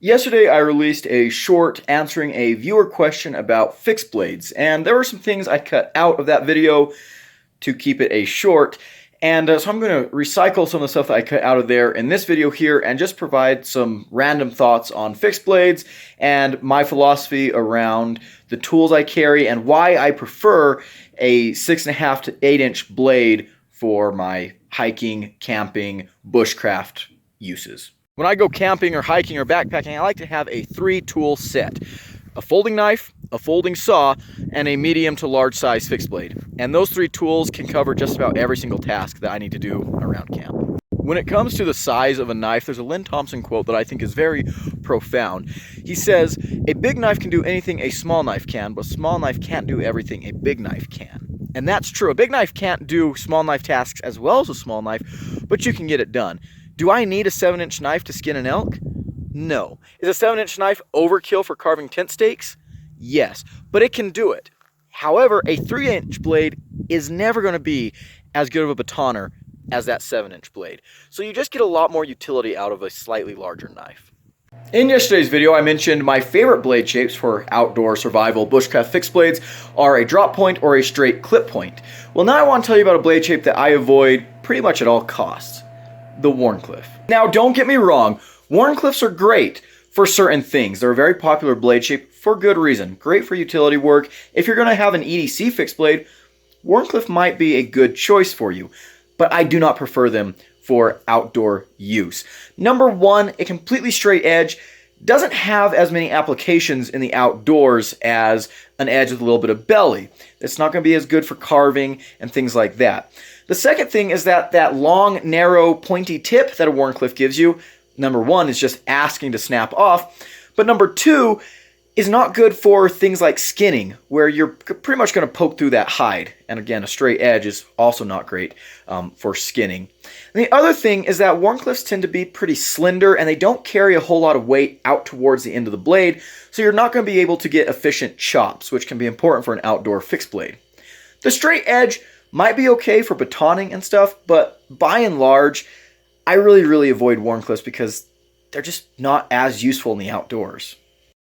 Yesterday, I released a short answering a viewer question about fixed blades, and there were some things I cut out of that video to keep it a short, and so I'm going to recycle some of the stuff that I cut out of there in this video here and just provide some random thoughts on fixed blades and my philosophy around the tools I carry and why I prefer a 6.5 to 8 inch blade for my hiking, camping, bushcraft uses. When I go camping or hiking or backpacking, I like to have a 3-tool set. A folding knife, a folding saw, and a medium to large size fixed blade. And those 3 tools can cover just about every single task that I need to do around camp. When it comes to the size of a knife, there's a Lynn Thompson quote that I think is very profound. He says, "A big knife can do anything a small knife can, but a small knife can't do everything a big knife can." And that's true. A big knife can't do small knife tasks as well as a small knife, but you can get it done. Do I need a 7-inch knife to skin an elk? No. Is a 7-inch knife overkill for carving tent stakes? Yes, but it can do it. However, a 3-inch blade is never going to be as good of a batoner as that 7-inch blade. So you just get a lot more utility out of a slightly larger knife. In yesterday's video, I mentioned my favorite blade shapes for outdoor survival bushcraft fixed blades are a drop point or a straight clip point. Well, now I want to tell you about a blade shape that I avoid pretty much at all costs. The Wharncliffe. Now, don't get me wrong, Wharncliffes are great for certain things. They're a very popular blade shape for good reason. Great for utility work. If you're going to have an EDC fixed blade, Wharncliffe might be a good choice for you, but I do not prefer them for outdoor use. Number one, a completely straight edge doesn't have as many applications in the outdoors as an edge with a little bit of belly. It's not going to be as good for carving and things like that. The second thing is that long, narrow, pointy tip that a Wharncliffe gives you, number one, is just asking to snap off. But number two is not good for things like skinning, where you're pretty much going to poke through that hide. And again, a straight edge is also not great for skinning. And the other thing is that Wharncliffes tend to be pretty slender, and they don't carry a whole lot of weight out towards the end of the blade, so you're not going to be able to get efficient chops, which can be important for an outdoor fixed blade. The straight edge might be okay for batoning and stuff, but by and large, I really avoid Wharncliffes because they're just not as useful in the outdoors.